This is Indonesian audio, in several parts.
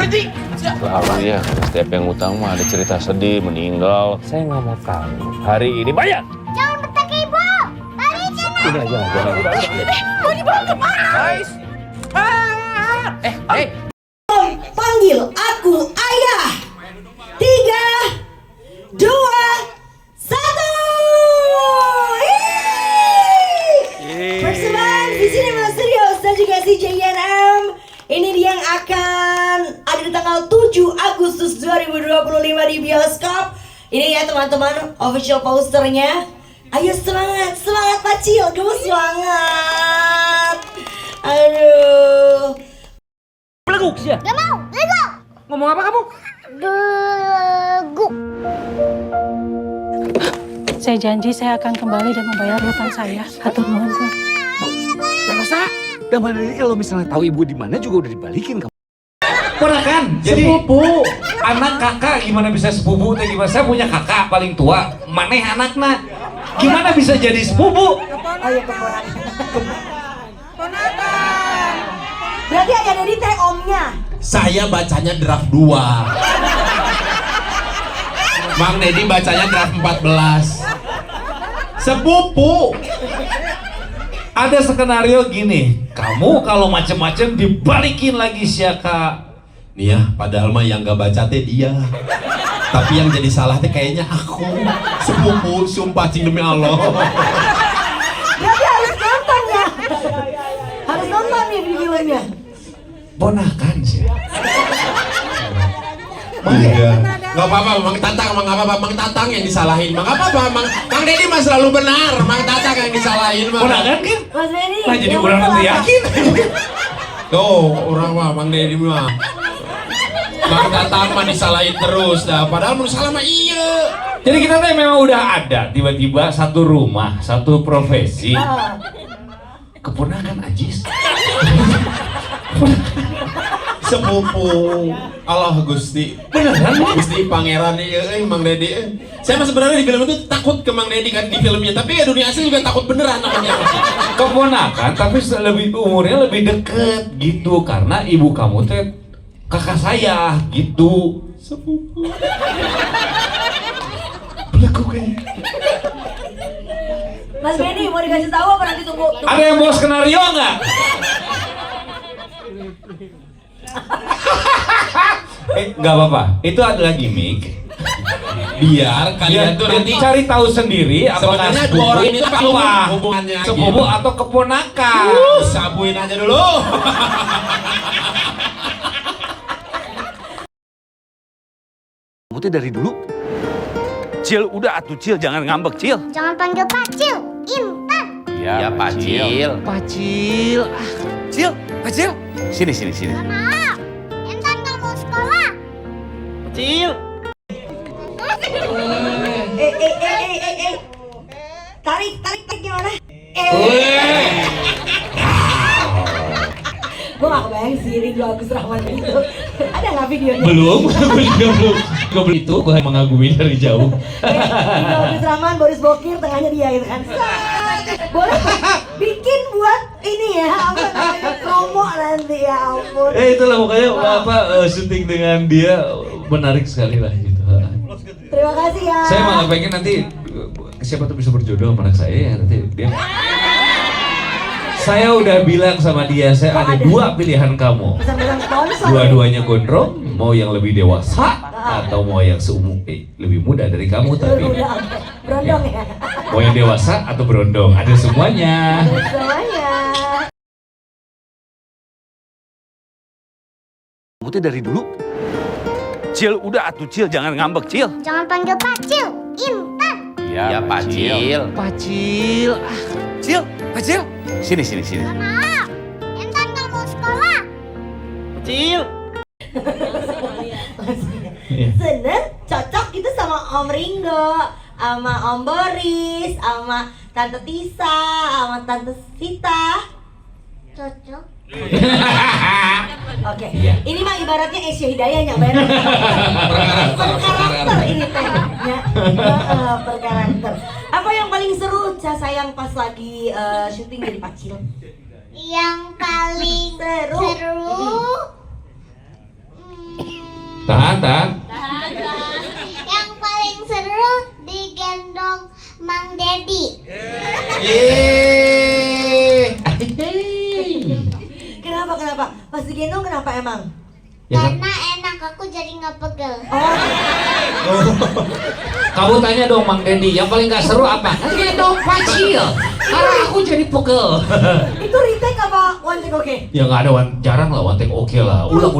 berhenti. Selalu ya, setiap yang utang mah ada cerita sedih, meninggal. Saya nggak mau tahu. Hari ini bayar. Jangan bertanya ibu. Balikin lah. Udah, jangan. Mau dibawa kemana? Guys. Panggil aku ayah. 3, 2, 1. Persembahan di Cinema Studios dan juga CJNM. Ini dia yang akan ada di tanggal 7 Agustus 2025 di bioskop. Ini ya teman-teman official posternya. Ayo semangat, semangat Pacil, kamu semangat. Aduh. Beleguk sih ya? Gak mau, Lego. Ngomong apa kamu? Begu. Saya janji saya akan kembali dan membayar hutang saya. Hatur nuhun, Kang. Masa? Dan mana ini kalau misalnya tahu ibu di mana juga udah dibalikin kamu. Ponakan, jadi sepupu, anak kakak gimana bisa sepupu? Gimana? Saya punya kakak paling tua, maneh anaknya. Gimana bisa jadi sepupu? Oh iya keponakan. Ponakan. Berarti Ayah Dedi teh omnya. Saya bacanya draft 2. Bang Dedi bacanya draft 14. Sepupu. Ada skenario gini, kamu kalau macem-macem dibalikin lagi siaka. Nih ya, padahal mah yang gak baca teh dia. Tapi yang jadi salah teh kayaknya aku. Sepupu, sumpah cing demi Allah. Berarti harus nonton ya. Harus nonton nih di filmnya. Ponakan sih. Iya. Gak apa-apa, Mang Tatang, Mang apa-apa, Mang Tatang yang disalahin. Mang apa-apa, Mang Dedi mah selalu benar. Mang Tatang yang disalahin mah. Ponakan kan? Mas Benny. Nah jadi yang orang betul nanti apa? yakin. Tuh, orang mah Mang Dedi mah. Mang Tatang mah disalahin terus dah. Padahal menurut salah mah iya. Jadi kita tuh memang udah ada tiba-tiba satu rumah, satu profesi. Keponakan Ajis. Sepupu Allah Gusti. Beneran? Gusti Pangeran Mang Dedi. Saya mah sebenarnya di film itu takut ke Mang Dedi kan di filmnya, tapi ya dunia asli juga takut beneran namanya. Keponakan tapi lebih umurnya lebih deket gitu karena ibu kamu teh kakak saya gitu. Sepupu. Beleguk kayaknya. Mas Benny mau dikasih tahu apa nanti tunggu. Ada yang mau skenario nggak? Nggak apa-apa, itu adalah gimmick. Biar kalian tuh nanti cari tahu sendiri apakah sebenarnya dua orang ini tuh apa hubungannya sepupu gitu. atau keponakan. Sabuin aja dulu. Kamu tuh dari dulu. Cil, udah atuh Cil, jangan ngambek Cil. Jangan panggil Pacil. Intan. Ya, Pacil. Pacil. Cil, Pacil. Sini. Gak mau. Intan gak mau sekolah. Cil. Tarik gimana? Gue gak kebayang sih Ringo Agus Rahman itu. Ada gak videonya? Belum. Itu gue mengagumi dari jauh. Ringo Agus Rahman, Boris Bokir, tengahnya dia gitu kan. Boleh bikin buat ini ya, apa namanya, promo nanti ya ampun. Itulah pokoknya syuting dengan dia menarik sekali lah gitu. Terima kasih ya. Saya malah pengen nanti siapa tuh bisa berjodoh sama anak saya ya nanti dia. Saya udah bilang sama dia, saya ada dua pilihan kamu. Pesan-pesan sponsor. Dua-duanya gondrong, mau yang lebih dewasa atau mau yang lebih muda dari kamu tapi Berondong ya. mau yang dewasa atau berondong, ada semuanya. Semuanya. Kamu tuh dari dulu. Cil, udah atuh Cil, jangan ngambek Cil. Jangan panggil Pacil. Intan. Ya, Pacil. Pacil. Cil, Pacil. Sini. Gak mau. Intan gak mau sekolah. Cil. Seneng, cocok gitu sama Om Ringo, sama Om Boris, sama Tante Tisa, sama Tante Sita. Cocok. Oke, Iya. ini mah ibaratnya Asia Hidayah nyak bayar. Per karakter ini teh, ya. Per karakter. Apa yang paling seru sayang pas lagi syuting jadi Pacil? Yang paling seru. Tahan, tahan. Yang paling seru digendong Mang Dedi. Kenapa? Pas digendong kenapa emang? Ya, kan? Karena enak, aku jadi nggak pegel. Kamu tanya dong Mang Dedi, yang paling gak seru apa? Gendong Pacil, karena aku jadi pegel. Itu retake apa one take oke? Ya nggak ada jarang lah one take oke lah. Ulang.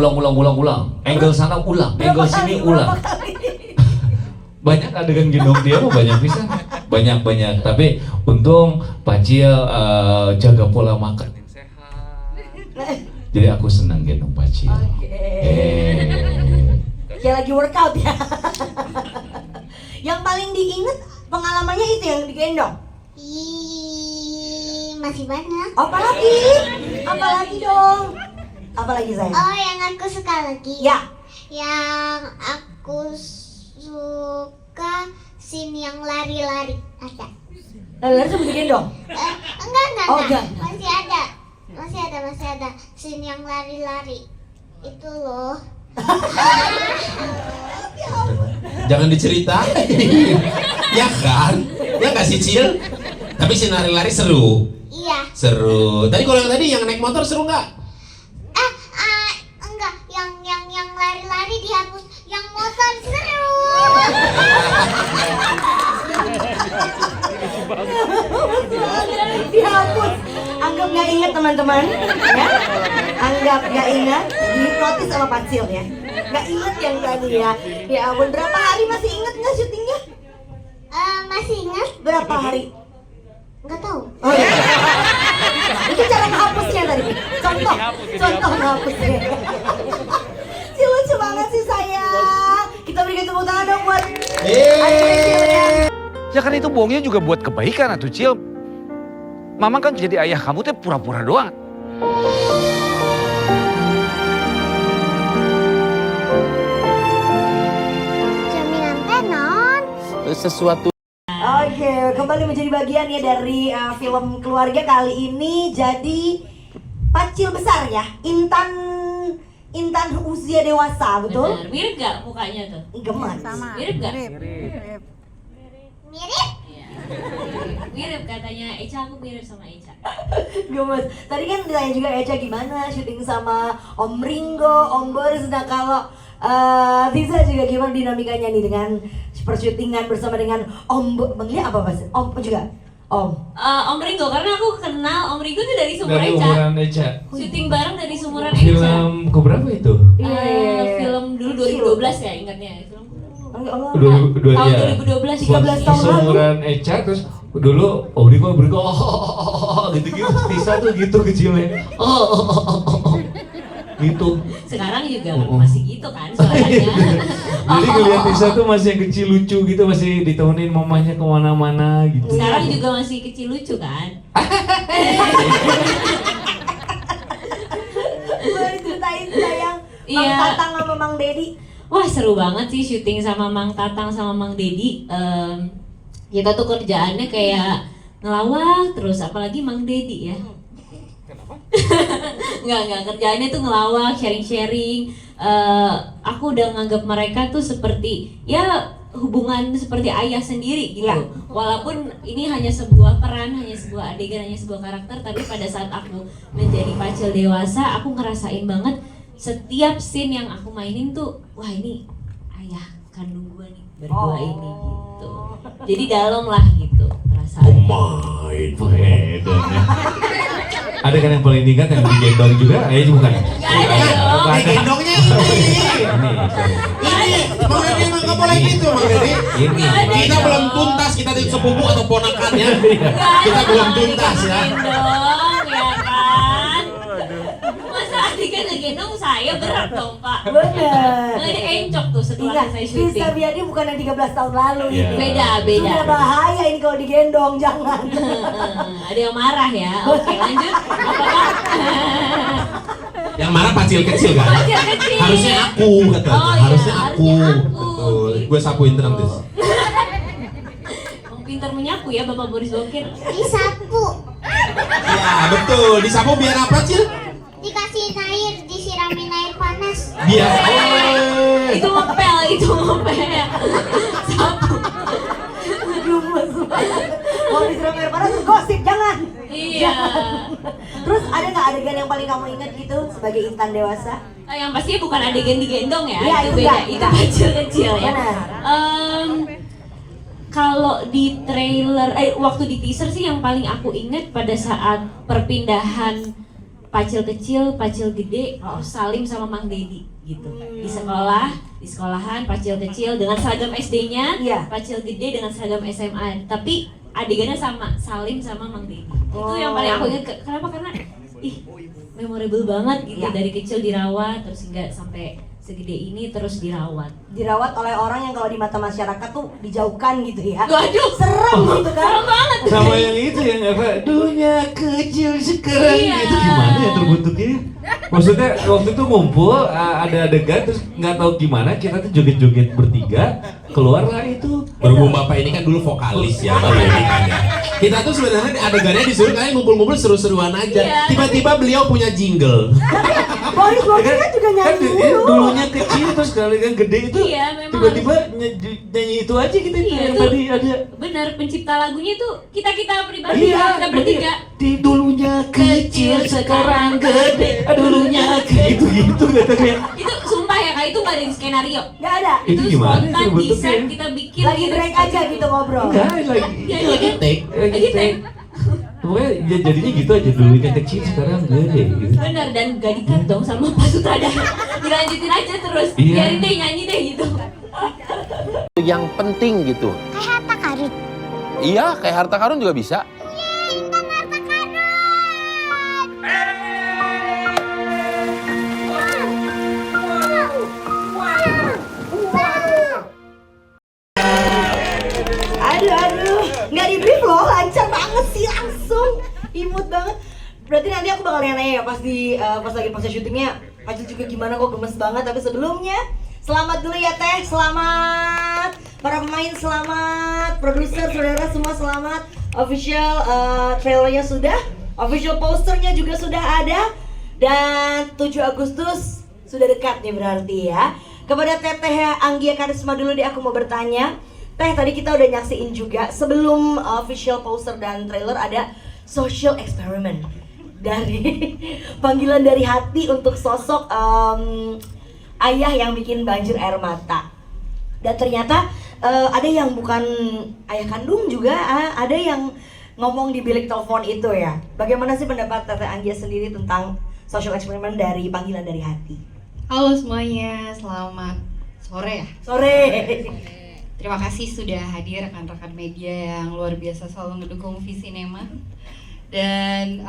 Angle sana ulang, angle sini ulang. Banyak adegan gendong dia mah banyak bisa. Banyak. Tapi untung Pacil jaga pola makan yang sehat. Jadi aku senang gendong Pacil. Kayak lagi workout ya. Yang paling diinget pengalamannya itu yang digendong. Masih banyak. Apalagi dong. Apalagi sayang? Oh, yang aku suka lagi. Ya. Yang aku suka scene yang lari-lari. Ada. Lalu sebelum digendong. Enggak. Oh, enggak. Masih ada. Scene yang lari-lari. Itu loh. Jangan diceritain. Ya kan? Ya nggak sih Cil? Tapi si lari-lari seru. Iya. Seru. Tadi kalau yang tadi yang naik motor seru nggak? Enggak. Yang lari-lari dihapus. Yang motor seru. Dihapus. Anggap nggak ingat teman-teman, ya? Anggap nggak ingat. Dihipnotis sama Pacil ya. Nggak ingat yang tadi ya. Ya ampun, berapa hari masih ingat nggak syutingnya? Masih ingat? Berapa hari? Enggak tahu. Oh iya. Itu cara menghapusnya tadi. Contoh menghapusnya. Si lucu banget sih sayang. Kita berikan tepuk tangan dong buat Ya kan itu bohongnya juga buat kebaikan atuh Cil. Mama kan jadi ayah kamu teh pura-pura doang. Jaminan tenon. Sesuatu. Oke, kembali menjadi bagian ya dari film keluarga kali ini. Jadi Pacil besar ya, Intan usia dewasa, betul? Benar. Mirip gak mukanya tuh? Gemas. Mirip gak? Mirip? Iya. Mirip katanya Eca, aku mirip sama Eca. Gemes. Tadi kan ditanya juga Eca gimana syuting sama Om Ringo, Om Boris. Nah kalau Tiza juga gimana dinamikanya nih dengan persyutingan bersama dengan Bangnya apa Mas? Om juga? Om Ringo, karena aku kenal Om Ringo tuh dari Sumur Dari Eca. umuran Eca. Syuting bareng dari Sumuran Eca. Film keberapa itu? Film dulu 2012 ya ingatnya. Film tahun 2012 13 tahun lalu. Seumuran Eca terus dulu Ringo gitu-gitu. Tisa tuh gitu kecilnya. Gitu. Sekarang juga masih gitu kan suaranya. Jadi ngeliat Tisa tuh masih yang kecil lucu gitu, masih ditemenin mamanya kemana-mana gitu. Sekarang juga masih kecil lucu kan. Boleh ceritain sayang Mang Iya. Tatang sama Mang Dedi. Wah seru banget sih syuting sama Mang Tatang sama Mang Dedi. Kita tuh kerjaannya kayak ngelawak terus, apalagi Mang Dedi ya. Nggak, kerjaannya tuh ngelawak, sharing-sharing. Aku udah nganggap mereka tuh seperti ya hubungan seperti ayah sendiri gitu. Ya. Walaupun ini hanya sebuah peran, hanya sebuah adegan, hanya sebuah karakter, tapi pada saat aku menjadi Pacil dewasa, aku ngerasain banget setiap scene yang aku mainin tuh, wah ini ayah kandung gua nih berdua ini gitu. Jadi dalam lah gitu perasaan. Main peredannya. Ada kan yang paling diingat yang digendong juga? Bukan. Gak ada dong. Gendongnya ini. Mang Dedi emang nggak boleh gitu, Mang Dedi. Ini. Kita belum tuntas, kita itu sepupu atau ponakannya. Kita belum tuntas ya. Gendong ya kan. Masa adik kan ngegendong saya berat dong Pak. Bener. Nggak encok tuh setelah Ingat, saya Rizka syuting. Biadi bukan yang 13 tahun lalu Iya. ini. Beda. Sudah bahaya ini kalau digendong, jangan. Ada yang marah ya. Oke lanjut. Apa Pak? Yang marah Pacil kecil kan? Pacil kecil. Harusnya aku kata. Oh, iya, Harusnya aku. harusnya aku. Betul. Gue sapuin tenang Tis. Pintar menyapu ya Bapak Boris Bokir. Disapu. Ya betul. Disapu biar apa Cil? Dikasih air, disiram nyiramin air panas. Biasa. Itu ngepel. Sapu. Gemes banget. Mau disiram air panas terus gosip, jangan. Iya. Terus ada nggak adegan yang paling kamu ingat gitu sebagai intan dewasa? Yang pastinya bukan adegan digendong ya, Iya, itu itu beda, enggak, itu enggak. kecil-kecil ya. Benar. Kalau di trailer, waktu di teaser sih yang paling aku ingat pada saat perpindahan Pacil kecil, Pacil gede, terus Salim sama Mang Dedi gitu. Di sekolahan Pacil kecil dengan seragam SD-nya, Iya. Pacil gede dengan seragam SMA. Tapi adegannya sama, Salim sama Mang Dedi. Itu yang paling aku ingat. Kenapa? Karena memorable banget gitu. Iya. Dari kecil dirawat terus hingga sampai segede ini terus dirawat. Dirawat oleh orang yang kalau di mata masyarakat tuh dijauhkan gitu ya. Waduh, Serem gitu kan. serem banget. Sama yang itu yang apa? Dunia kecil sekarang. Iya. Itu gimana ya terbentuknya? Maksudnya waktu itu ngumpul ada adegan terus nggak tahu gimana kita tuh joget-joget bertiga keluarlah itu. Berhubung Bapak ini kan dulu vokalis ya, Bapak ini kan ya. Kita tuh sebenarnya adegannya disuruh kalian ngumpul-ngumpul seru-seruan aja. Iya. Tiba-tiba beliau punya jingle. Boris kan juga nyanyi dulu. Dulunya kecil terus kali kan gede itu Iya, memang tiba-tiba nyanyi itu aja kita Iya, yang itu tadi ada. benar, pencipta lagunya tuh kita pribadi, kita bertiga. Di dulunya kecil sekarang gede, dulunya gitu katanya. Itu sumpah ya kak, itu nggak ada di skenario. Nggak ada. Itu gimana spontan itu di set bentuknya? kita bikin Lagi break aja gitu ngobrol. Enggak lagi. Ya, Ini lagi take. Lagi take. Pokoknya ya jadinya gitu aja dulunya kecil sekarang gede gitu. Benar, dan gak di-cut dong sama Pak Sutradara. Dilanjutin aja terus, Iya. biarin deh nyanyi deh gitu. Yang penting gitu. Kayak harta karun. Iya, kayak harta karun juga bisa. Aduh, nggak di brief loh, lancar banget sih langsung, imut banget. Berarti nanti aku bakal nanya ya pas lagi proses syutingnya, Pacil juga gimana kok gemes banget. Tapi sebelumnya, selamat dulu ya Teh, selamat. Para pemain selamat, produser, saudara semua selamat. Official trailernya sudah, official posternya juga sudah ada. Dan 7 Agustus sudah dekat nih berarti ya. Kepada Teteh Anggia Karisma dulu deh aku mau bertanya. Teh, tadi kita udah nyaksiin juga sebelum official poster dan trailer ada social experiment dari panggilan dari hati untuk sosok ayah yang bikin banjir air mata. Dan ternyata ada yang bukan ayah kandung juga, ada yang ngomong di bilik telepon itu ya. Bagaimana sih pendapat Teteh Anggia sendiri tentang social experiment dari panggilan dari hati? Halo semuanya, selamat sore ya. Sore. Terima kasih sudah hadir rekan-rekan media yang luar biasa selalu ngedukung Visinema. Dan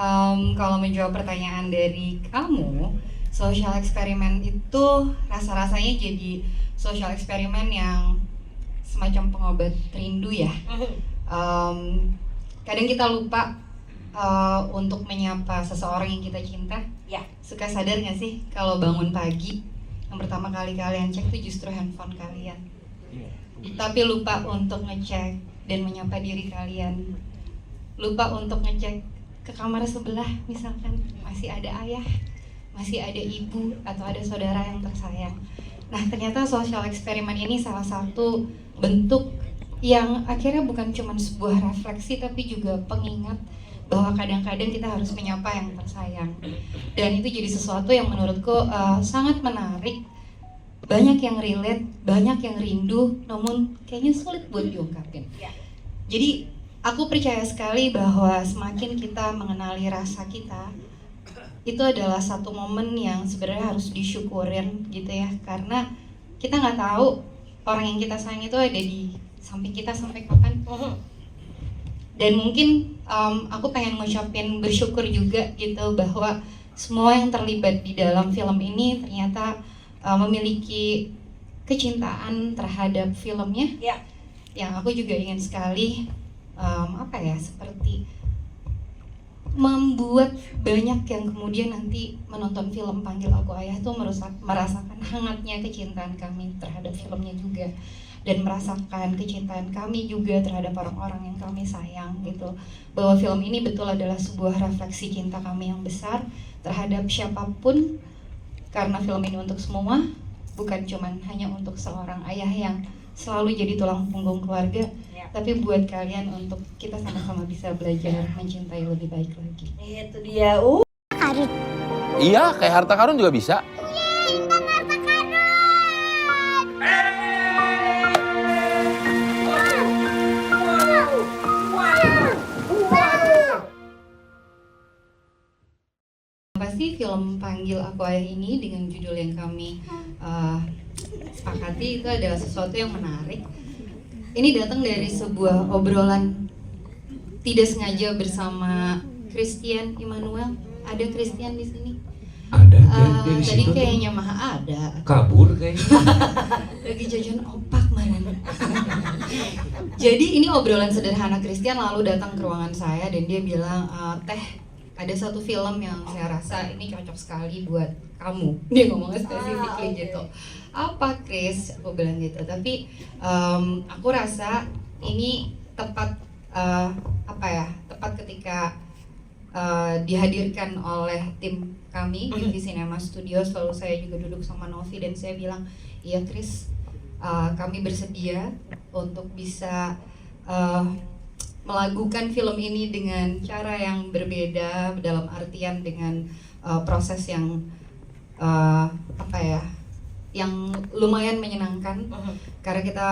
kalau menjawab pertanyaan dari kamu, social experiment itu rasa-rasanya jadi social experiment yang semacam pengobat rindu ya. Kadang kita lupa untuk menyapa seseorang yang kita cinta. Ya. Suka sadar gak sih kalau bangun pagi yang pertama kali kalian cek tuh justru handphone kalian, tapi lupa untuk ngecek dan menyapa diri kalian, lupa untuk ngecek ke kamar sebelah misalkan masih ada ayah, masih ada ibu atau ada saudara yang tersayang. Nah ternyata social eksperimen ini salah satu bentuk yang akhirnya bukan cuma sebuah refleksi tapi juga pengingat bahwa kadang-kadang kita harus menyapa yang tersayang. Dan itu jadi sesuatu yang menurutku sangat menarik. Banyak yang relate, banyak yang rindu, namun kayaknya sulit buat diungkapin. Jadi aku percaya sekali bahwa semakin kita mengenali rasa kita, itu adalah satu momen yang sebenarnya harus disyukurin gitu ya. Karena kita nggak tahu orang yang kita sayang itu ada di samping kita sampai kapan. Dan mungkin aku pengen ngucapin bersyukur juga gitu bahwa semua yang terlibat di dalam film ini ternyata memiliki kecintaan terhadap filmnya. Ya. Yang aku juga ingin sekali seperti membuat banyak yang kemudian nanti menonton film Panggil Aku Ayah tuh merasakan hangatnya kecintaan kami terhadap filmnya juga, dan merasakan kecintaan kami juga terhadap orang-orang yang kami sayang gitu. Bahwa film ini betul adalah sebuah refleksi cinta kami yang besar terhadap siapapun Karena film ini untuk semua, bukan cuman hanya untuk seorang ayah yang selalu jadi tulang punggung keluarga, tapi buat kalian untuk kita sama-sama bisa belajar mencintai lebih baik lagi. Itu dia. Iya, kayak harta karun juga bisa. Pasti film Panggil Aku Ayah ini dengan judul yang kami sepakati itu adalah sesuatu yang menarik. Ini datang dari sebuah obrolan tidak sengaja bersama Christian Immanuel. Ada Christian di sini? Ada di Tadi situ. kayaknya mah ada. Kabur kayaknya. Lagi jajan opak mana? Jadi ini obrolan sederhana. Christian lalu datang ke ruangan saya dan dia bilang, Teh, ada satu film yang saya rasa ini cocok sekali buat kamu. Dia ngomongnya spesifik gitu. Apa, Chris? Aku bilang gitu. Tapi aku rasa ini tepat tepat ketika dihadirkan oleh tim kami di Cinema Studios. Lalu saya juga duduk sama Novi dan saya bilang, iya Chris, kami bersedia untuk bisa melakukan film ini dengan cara yang berbeda, dalam artian dengan proses yang yang lumayan menyenangkan, karena kita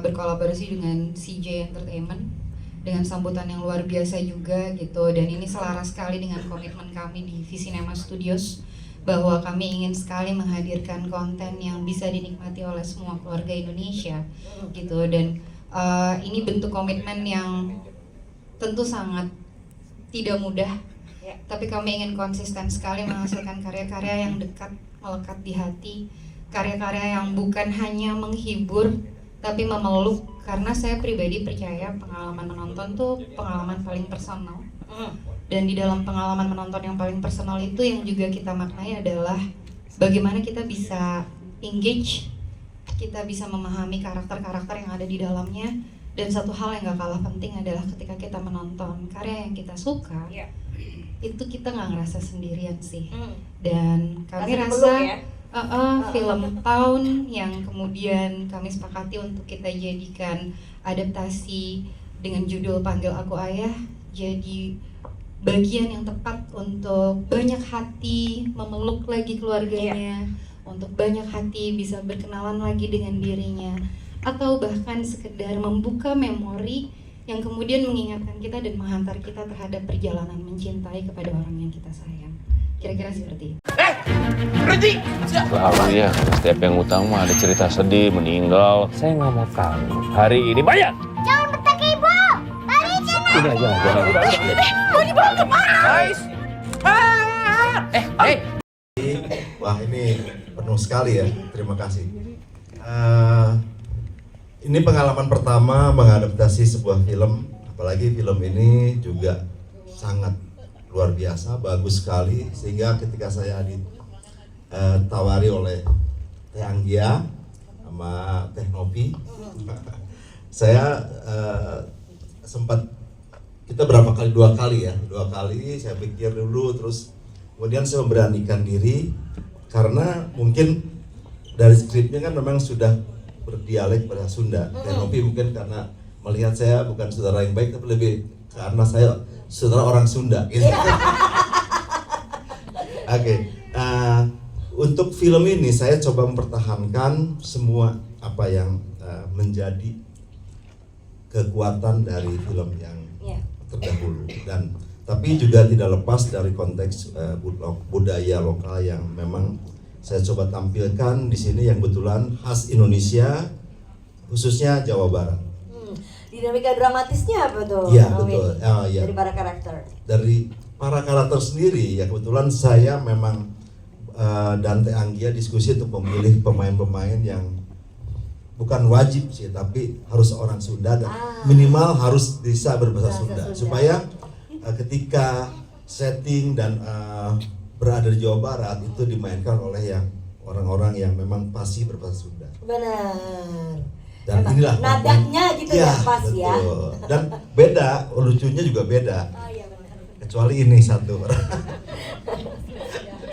berkolaborasi dengan CJ Entertainment dengan sambutan yang luar biasa juga gitu, dan ini selaras sekali dengan komitmen kami di Cinema Studios bahwa kami ingin sekali menghadirkan konten yang bisa dinikmati oleh semua keluarga Indonesia gitu, dan ini bentuk komitmen yang tentu sangat tidak mudah, tapi kami ingin konsisten sekali menghasilkan karya-karya yang dekat, melekat di hati, karya-karya yang bukan hanya menghibur tapi memeluk, karena saya pribadi percaya pengalaman menonton tuh pengalaman paling personal, dan di dalam pengalaman menonton yang paling personal itu yang juga kita maknai adalah bagaimana kita bisa engage, kita bisa memahami karakter-karakter yang ada di dalamnya. Dan satu hal yang gak kalah penting adalah ketika kita menonton karya yang kita suka, itu kita gak ngerasa sendirian sih. Dan kami rasa film tahun yang kemudian kami sepakati untuk kita jadikan adaptasi dengan judul Panggil Aku Ayah jadi bagian yang tepat untuk banyak hati memeluk lagi keluarganya, untuk banyak hati bisa berkenalan lagi dengan dirinya, atau bahkan sekedar membuka memori yang kemudian mengingatkan kita dan menghantar kita terhadap perjalanan mencintai kepada orang yang kita sayang. Kira-kira seperti itu. Berhenti! Selalu ya, setiap yang utang mah ada cerita sedih, meninggal. Saya nggak mau tahu. Hari ini bayar. Jangan bertanya ibu. Balikin. Udah, jangan. Mau dibawa kemana? Guys! Wah, ini penuh sekali ya. Terima kasih. Ini pengalaman pertama mengadaptasi sebuah film, apalagi film ini juga sangat luar biasa, bagus sekali, sehingga ketika saya ditawari oleh Teh Anggia sama Teh Novi, saya sempat, kita dua kali saya pikir dulu, terus kemudian saya memberanikan diri karena mungkin dari skripnya kan memang sudah berdialek bahasa Sunda. Teh Novi mungkin karena melihat saya bukan saudara yang baik, tapi lebih karena saya saudara orang Sunda gitu. Oke. Untuk film ini saya coba mempertahankan semua apa yang menjadi kekuatan dari film yang terdahulu, dan tapi juga tidak lepas dari konteks budaya lokal yang memang saya coba tampilkan di sini, yang kebetulan khas Indonesia, khususnya Jawa Barat. Dinamika dramatisnya apa tuh? Iya, betul. Dari para karakter. Dari para karakter sendiri, ya kebetulan saya memang dan Teh Anggia diskusi untuk memilih pemain-pemain yang bukan wajib sih, tapi harus orang Sunda dan minimal harus bisa berbahasa Sunda. Supaya ketika setting dan berada di Jawa Barat itu dimainkan oleh yang orang-orang yang memang pasti berbahasa Sunda. Benar. Dan inilah nadanya gitu ya, pas betul. ya. Dan beda, lucunya juga beda. Oh iya benar. Kecuali ini satu.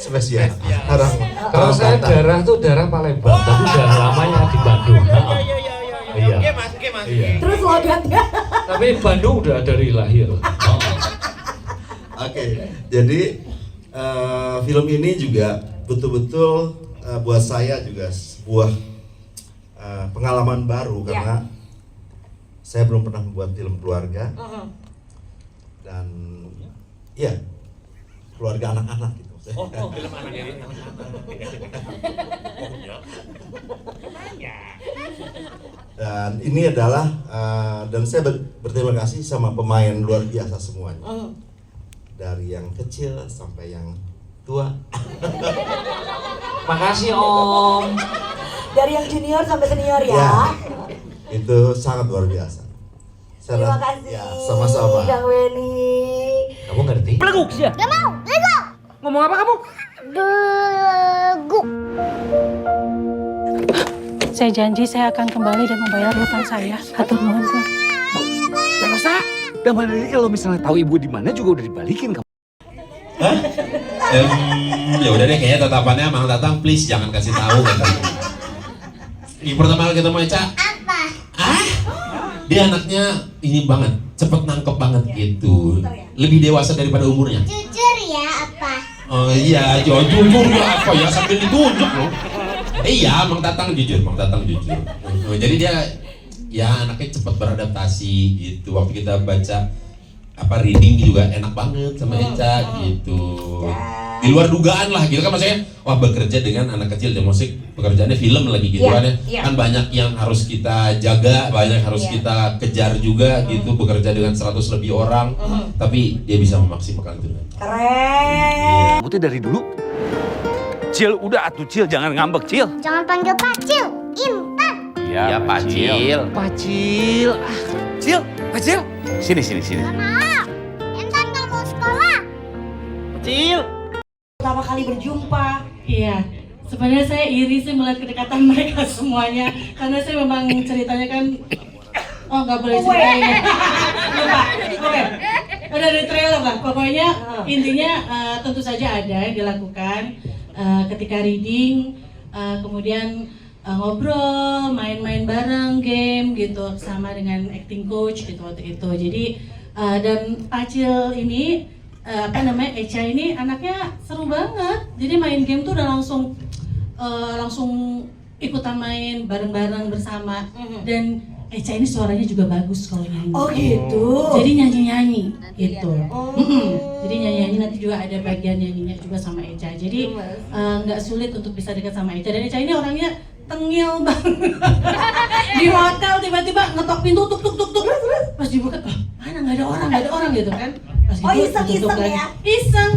spesial. Orang Kalau saya Batak. daerah tuh daerah Palembang, tapi udah lamanya di Bandung. Iya. Iya. Terus logatnya. Tapi Bandung udah dari lahir. Oke, jadi film ini juga betul-betul buat saya juga sebuah pengalaman baru karena saya belum pernah membuat film keluarga dan ya keluarga anak-anak gitu. Film anak ini. Dan ini adalah dan saya berterima kasih sama pemain luar biasa semuanya. Dari yang kecil sampai yang tua. Makasih Om. Dari yang junior sampai senior ya. Ya, itu sangat luar biasa. Terima kasih. Ya, sama-sama. Kang Weni. Kamu ngerti? Peleguk sih. Gak mau, Lego. Ngomong apa kamu? Degu. Saya janji saya akan kembali dan membayar hutang saya. Hatur nuhun Kang. Rosa, dan mana lo misalnya tahu ibu di mana juga udah dibalikin kamu. Hah? Ya udah deh, kayaknya tatapannya Mang Tatang please jangan kasih tahu katanya. Yang pertama kali ketemu Eca, Apa? dia anaknya ini banget, cepet nangkep banget gitu. Lebih dewasa daripada umurnya. Jujur ya, apa? Oh iya, jujur ya apa ya sambil ditunjuk loh. Iya, Mang Tatang jujur. Jadi dia ya anaknya cepat beradaptasi gitu. Waktu kita baca reading juga enak banget sama Eca gitu. Di luar dugaan lah gitu kan, maksudnya wah bekerja dengan anak kecil dan musik pekerjaannya film lagi gitu kan ya. Kan banyak yang harus kita jaga, banyak harus kita kejar juga gitu, bekerja dengan 100 lebih orang, tapi dia bisa memaksimalkan itu. Keren. Kamu tuh dari dulu. Cil, udah atuh Cil, jangan ngambek Cil. Jangan panggil Pacil, Intan. Iya, Pacil. Pacil. Pacil. Sini. Gak mau. Intan gak mau sekolah. Pacil. Pertama kali berjumpa. Iya, sebenarnya saya iri sih melihat kedekatan mereka semuanya, karena saya memang ceritanya kan, nggak boleh ceritain. Lupa, oke. Udah di trailer lah. Pokoknya intinya tentu saja ada yang dilakukan ketika reading, kemudian ngobrol, main-main bareng, game gitu, sama dengan acting coach gitu waktu itu. Jadi dan Pacil ini Eca ini anaknya seru banget. Jadi main game tuh udah langsung ikutan main bareng-bareng bersama. Dan Eca ini suaranya juga bagus kalau nyanyi. Oh gitu. Jadi nyanyi-nyanyi gitu. Jadi nyanyi-nyanyi nanti juga ada bagian nyanyinya juga sama Eca. Jadi nggak sulit untuk bisa dekat sama Eca. Dan Eca ini orangnya tengil banget. Di hotel tiba-tiba ngetok pintu tuk. Pas dibuka, mana nggak ada orang gitu kan. Pas Iseng ya? Iseng.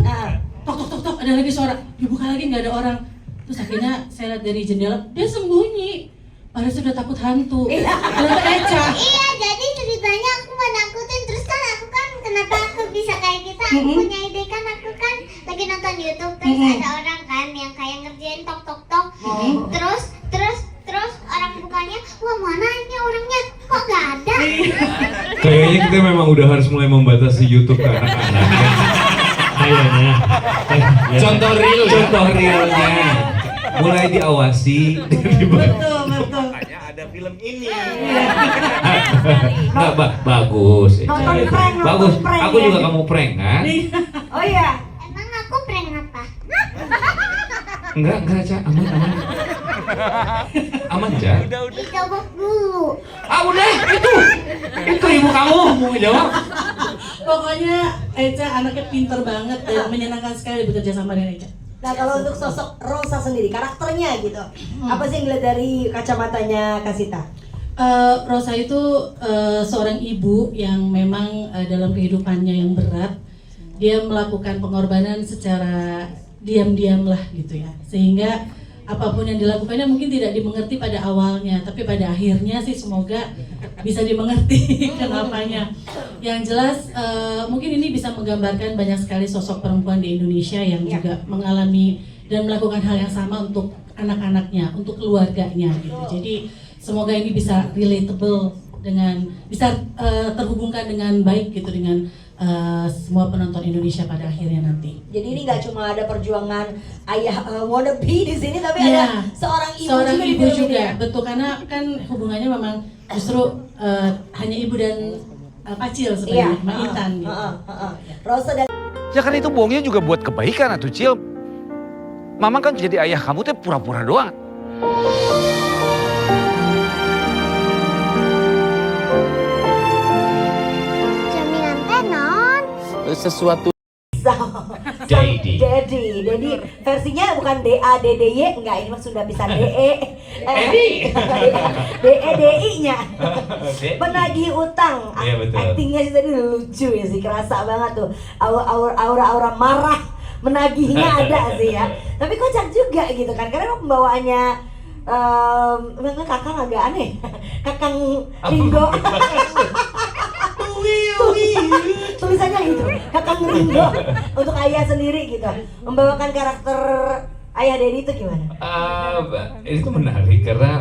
Tok, ada lagi suara. Dibuka lagi nggak ada orang. Terus akhirnya saya lihat dari jendela, dia sembunyi. Padahal sudah takut hantu. Ternyata Eca. Iya, jadi ceritanya aku mau nakutin. Terus kan aku kan kenapa aku bisa kayak gitu? Aku punya ide kan, aku kan lagi nonton YouTube. Terus ada orang kan yang kayak ngerjain tok. Terus orang bukanya, wah mana ini orangnya? Kok gak ada? Kayaknya kita memang udah harus mulai membatasi YouTube ke anak-anak. Kayaknya. Contoh realnya. Mulai diawasi. Betul. Makanya ada film ini. Nggak, bagus. Nonton prank Aku ya. juga kamu prank kan? Oh iya. Emang aku prank apa? Enggak, Ca. Aman. Aman, Ca. Dijawab dulu. Udah, itu ibu kamu mau jawab. Pokoknya Eca anaknya pinter banget dan menyenangkan sekali bekerja sama dengan Eca. Nah kalau untuk sosok Rosa sendiri, karakternya gitu, apa sih yang dilihat dari kacamatanya Kasita? Rosa itu seorang ibu yang memang dalam kehidupannya yang berat, dia melakukan pengorbanan secara diam-diam lah gitu ya, sehingga apapun yang dilakukannya mungkin tidak dimengerti pada awalnya, tapi pada akhirnya sih semoga bisa dimengerti kenapanya. Yang jelas mungkin ini bisa menggambarkan banyak sekali sosok perempuan di Indonesia yang juga mengalami dan melakukan hal yang sama untuk anak-anaknya, untuk keluarganya gitu. Jadi semoga ini bisa relatable dengan, bisa terhubungkan dengan baik gitu dengan semua penonton Indonesia pada akhirnya nanti. Jadi ini nggak cuma ada perjuangan ayah wannabe di sini, tapi Ya, ada seorang ibu seorang juga di ibu film juga, ini ya? betul, karena kan hubungannya memang justru hanya ibu dan Pacil sebenarnya, Mbak Intan gitu. Rosa dan Ya kan itu bohongnya juga buat kebaikan atuh Cil. Mama kan jadi ayah kamu teh pura-pura doang. Jaminan teh non. Sesuatu Daddy. Daddy versinya bukan DADDY, enggak, ini mah sudah bisa DE. DI-nya. Penagih utang. Iya, betul. Aktingnya sih tadi lucu ya sih, kerasa banget tuh. Aura marah menagihnya ada sih ya. Tapi kocak juga gitu kan, karena pembawaannya memang Kakang agak aneh. Kakang Ringo. Tulisannya gitu, Kakang Ringo untuk ayah sendiri gitu. Membawakan karakter ayah Dedi itu gimana? Itu menarik karena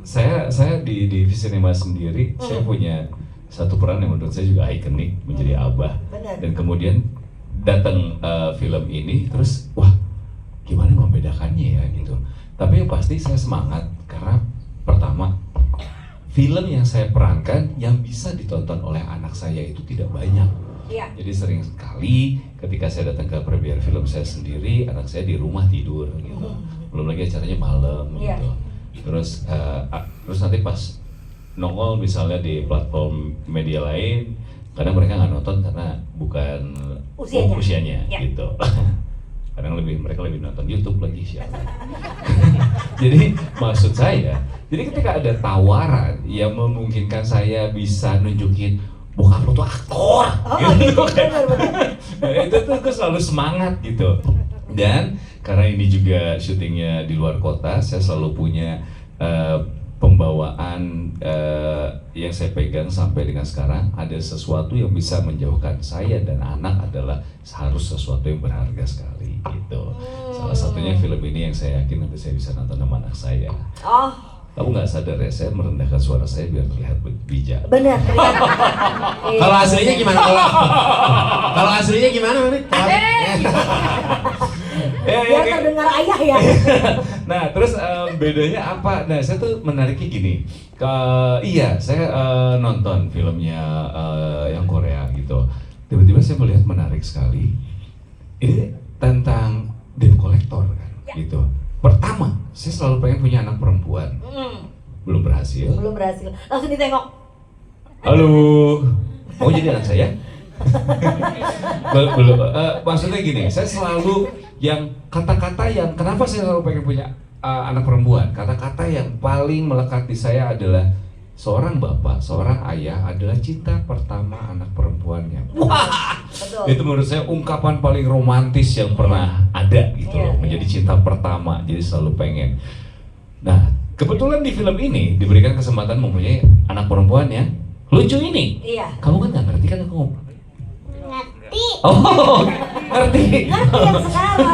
saya di Visinema sendiri saya punya satu peran yang menurut saya juga ikonik, menjadi abah. Benar. Dan kemudian datang film ini terus wah gimana membedakannya ya gitu. Tapi yang pasti saya semangat karena pertama film yang saya perankan yang bisa ditonton oleh anak saya itu tidak banyak. Iya. Jadi sering sekali ketika saya datang ke premier film saya sendiri, anak saya di rumah tidur gitu. Belum lagi acaranya malam Iya. gitu. Terus nanti pas nongol misalnya di platform media lain, kadang mereka nggak nonton karena bukan usianya Iya. gitu. Kadang mereka lebih nonton YouTube lagi siapa. Jadi maksud saya, jadi ketika ada tawaran yang memungkinkan saya bisa nunjukin bokap lu tuh aktor, gitu kan. Itu tuh gue selalu semangat gitu. Dan karena ini juga syutingnya di luar kota, saya selalu punya pembawaan yang saya pegang sampai dengan sekarang, ada sesuatu yang bisa menjauhkan saya dan anak adalah harus sesuatu yang berharga sekali gitu. Salah satunya film ini yang saya yakin nanti saya bisa nonton sama anak saya. Oh. Kamu nggak sadar ya, saya merendahkan suara saya biar terlihat bijak. Benar. Kalau aslinya gimana? Kalau aslinya gimana, Manik? Biar terdengar ayah ya. Nah, terus bedanya apa? Nah, saya tuh menariknya gini. Iya, saya nonton filmnya yang Korea gitu. Tiba-tiba saya melihat menarik sekali. Ini tentang debt collector kan, gitu. Pertama, saya selalu pengen punya anak perempuan. Belum berhasil. Langsung ditengok. Halo, mau jadi anak saya? Belum. Maksudnya gini, saya selalu yang kata-kata yang kenapa saya selalu pengen punya anak perempuan. Kata-kata yang paling melekat di saya adalah seorang bapak, seorang ayah adalah cinta pertama anak perempuannya. Wah, betul. Itu menurut saya ungkapan paling romantis yang pernah ada gitu loh, menjadi cinta pertama. Jadi selalu pengen. Nah, kebetulan di film ini diberikan kesempatan mempunyai anak perempuan yang lucu ini. Iya. Kamu kan nggak ngerti kan aku ngomong? Ngerti. Oh, ngerti. Ngerti yang sekarang.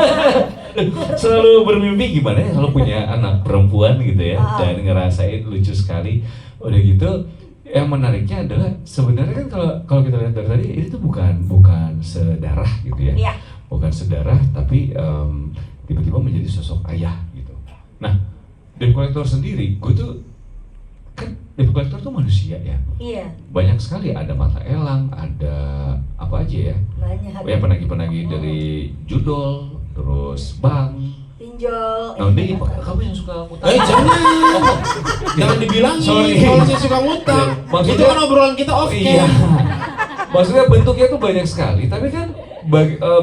Selalu bermimpi gimana ya kalau punya anak perempuan gitu ya, dan ngerasain lucu sekali. Udah gitu, yang menariknya adalah sebenarnya kan kalau kita lihat dari tadi ini tuh bukan sedarah gitu ya, Iya. bukan sedarah, tapi tiba-tiba menjadi sosok ayah gitu. Nah, debt collector sendiri, gue tuh kan debt collector tuh manusia ya. Iya. Banyak sekali, ada mata elang, ada apa aja ya. Banyak. Ya penagih-penagih dari judol, terus bank. Pinjol. Nah, ini kamu yang suka ngutang. Jangan dibilangin Sorry. kalau saya suka ngutang. Maksudnya- Itu kan obrolan kita off Iya. cam. Maksudnya bentuknya tuh banyak sekali, tapi kan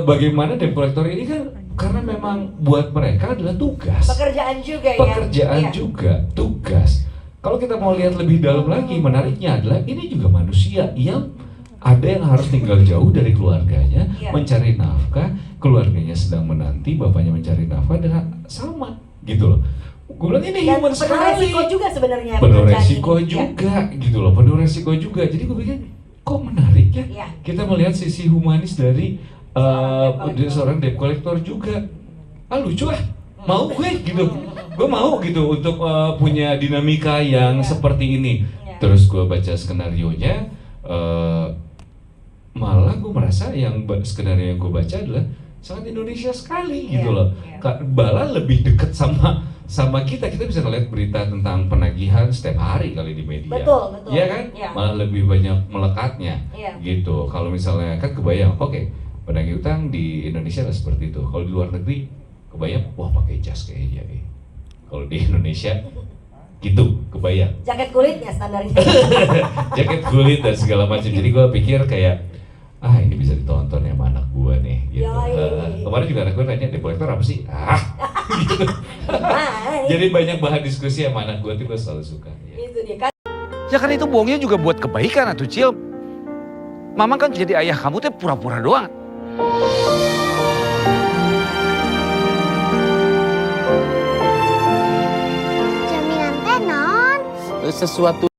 bagaimana debt collector ini kan karena memang buat mereka adalah tugas. Pekerjaan juga ya. Pekerjaan Iya. juga, tugas. Kalau kita mau lihat lebih dalam lagi, menariknya adalah ini juga manusia yang ada yang harus tinggal jauh dari keluarganya, Iya. mencari nafkah, keluarganya sedang menanti, bapaknya mencari nafkah, dan sama gitu loh. Gue bilang ini Dan human penuh sekali. resiko juga sebenarnya. Penuh pekerjaan resiko ini. juga gitu loh, penuh resiko juga. Jadi gue pikir kok menarik ya, Iya. kita melihat sisi humanis dari seorang debt collector juga. Lucu ah, mau gue gitu, gue mau gitu untuk punya dinamika yang seperti ini. Terus gue baca skenarionya, gue merasa yang skenario yang gue baca adalah sangat Indonesia sekali gitu loh. Bala lebih dekat sama kita bisa ngeliat berita tentang penagihan setiap hari kali di media. Betul. Iya kan? Malah lebih banyak melekatnya gitu. Kalau misalnya kan kebayang, oke, penagih utang di Indonesia lah seperti itu. Kalau di luar negeri kebayang, wah pakai jas kayaknya nih. Kalau di Indonesia gitu, kebayang. Jaket kulitnya standarnya. Jaket kulit dan segala macam. Jadi gue pikir kayak ini bisa ditonton ya sama anak gue nih gitu. Kemarin juga anak gue nanya, Dekolektor apa sih? Gitu. Jadi banyak bahan diskusi sama anak gue tuh gue selalu suka. Itu dia kan. Ya kan itu bohongnya juga buat kebaikan atuh Cil. Mama kan jadi ayah kamu teh pura-pura doang. Jaminan teh non. Sesuatu